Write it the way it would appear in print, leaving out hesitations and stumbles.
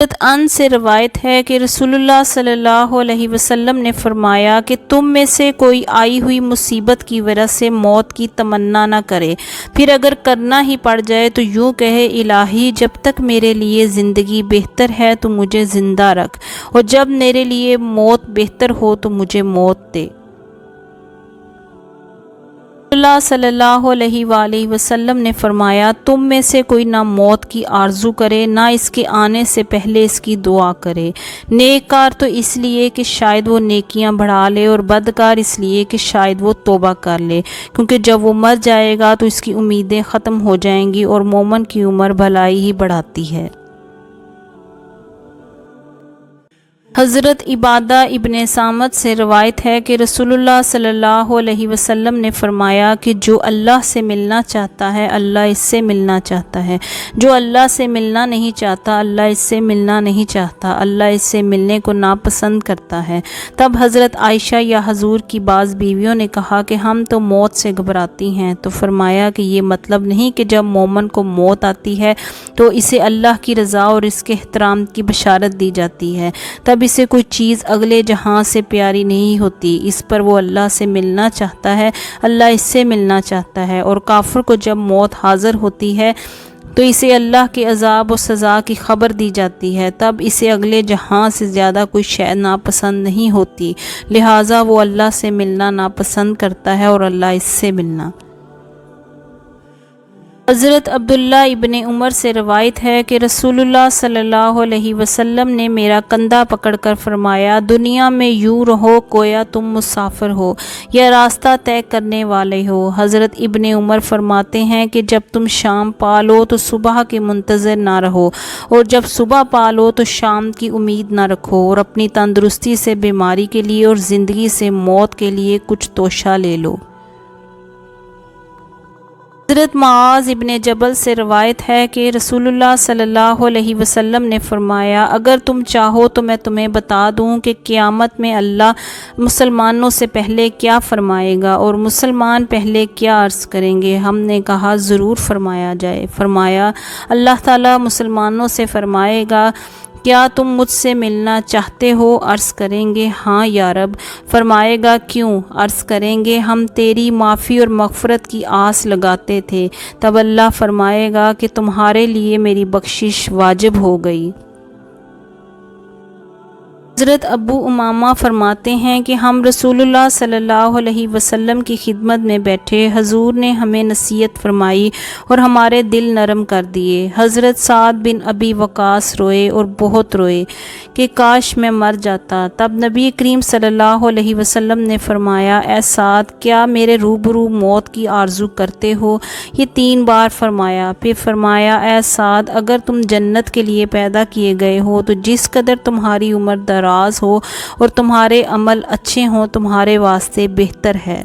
ان سے روایت ہے کہ رسول اللہ صلی اللہ علیہ وسلم نے فرمایا کہ تم میں سے کوئی آئی ہوئی مصیبت کی وجہ سے موت کی تمنا نہ کرے، پھر اگر کرنا ہی پڑ جائے تو یوں کہے الہی جب تک میرے لیے زندگی بہتر ہے تو مجھے زندہ رکھ، اور جب میرے لیے موت بہتر ہو تو مجھے موت دے۔ اللہ صلی اللہ علیہ وآلہ وسلم نے فرمایا تم میں سے کوئی نہ موت کی آرزو کرے نہ اس کے آنے سے پہلے اس کی دعا کرے۔ نیک کار تو اس لیے کہ شاید وہ نیکیاں بڑھا لے، اور بدکار اس لیے کہ شاید وہ توبہ کر لے، کیونکہ جب وہ مر جائے گا تو اس کی امیدیں ختم ہو جائیں گی، اور مومن کی عمر بھلائی ہی بڑھاتی ہے۔ حضرت عبادہ ابن صامت سے روایت ہے کہ رسول اللہ صلی اللہ علیہ وسلم نے فرمایا کہ جو اللہ سے ملنا چاہتا ہے اللہ اس سے ملنا چاہتا ہے، جو اللہ سے ملنا نہیں چاہتا اللہ اس سے ملنا نہیں چاہتا، اللہ اس سے ملنے کو ناپسند کرتا ہے۔ تب حضرت عائشہ یا حضور کی بعض بیویوں نے کہا کہ ہم تو موت سے گھبراتی ہیں، تو فرمایا کہ یہ مطلب نہیں کہ جب مومن کو موت آتی ہے تو اسے اللہ کی رضا اور اس کے احترام کی بشارت دی جاتی ہے، تب اسے کوئی چیز اگلے جہاں سے پیاری نہیں ہوتی، اس پر وہ اللہ سے ملنا چاہتا ہے، اللہ اس سے ملنا چاہتا ہے۔ اور کافر کو جب موت حاضر ہوتی ہے تو اسے اللہ کے عذاب و سزا کی خبر دی جاتی ہے، تب اسے اگلے جہاں سے زیادہ کوئی شے ناپسند نہیں ہوتی، لہٰذا وہ اللہ سے ملنا ناپسند کرتا ہے اور اللہ اس سے ملنا۔ حضرت عبداللہ ابن عمر سے روایت ہے کہ رسول اللہ صلی اللہ علیہ وسلم نے میرا کندھا پکڑ کر فرمایا دنیا میں یوں رہو گویا تم مسافر ہو یا راستہ طے کرنے والے ہو۔ حضرت ابن عمر فرماتے ہیں کہ جب تم شام پالو تو صبح کے منتظر نہ رہو، اور جب صبح پالو تو شام کی امید نہ رکھو، اور اپنی تندرستی سے بیماری کے لیے اور زندگی سے موت کے لیے کچھ توشہ لے لو۔ حضرت معاذ ابن جبل سے روایت ہے کہ رسول اللہ صلی اللہ علیہ وسلم نے فرمایا اگر تم چاہو تو میں تمہیں بتا دوں کہ قیامت میں اللہ مسلمانوں سے پہلے کیا فرمائے گا اور مسلمان پہلے کیا عرض کریں گے۔ ہم نے کہا ضرور فرمایا جائے۔ فرمایا اللہ تعالیٰ مسلمانوں سے فرمائے گا کیا تم مجھ سے ملنا چاہتے ہو؟ عرض کریں گے ہاں یا رب۔ فرمائے گا کیوں؟ عرض کریں گے ہم تیری معافی اور مغفرت کی آس لگاتے تھے۔ تب اللہ فرمائے گا کہ تمہارے لیے میری بخشش واجب ہو گئی۔ حضرت ابو امامہ فرماتے ہیں کہ ہم رسول اللہ صلی اللہ علیہ وسلم کی خدمت میں بیٹھے، حضور نے ہمیں نصیحت فرمائی اور ہمارے دل نرم کر دیے۔ حضرت سعد بن ابی وقاص روئے اور بہت روئے کہ کاش میں مر جاتا۔ تب نبی کریم صلی اللہ علیہ وسلم نے فرمایا اے سعد کیا میرے روبرو موت کی آرزو کرتے ہو؟ یہ 3 بار فرمایا۔ پھر فرمایا اے سعد اگر تم جنت کے لیے پیدا کیے گئے ہو تو جس قدر تمہاری عمر دراز ہو اور تمہارے عمل اچھے ہوں تمہارے واسطے بہتر ہے۔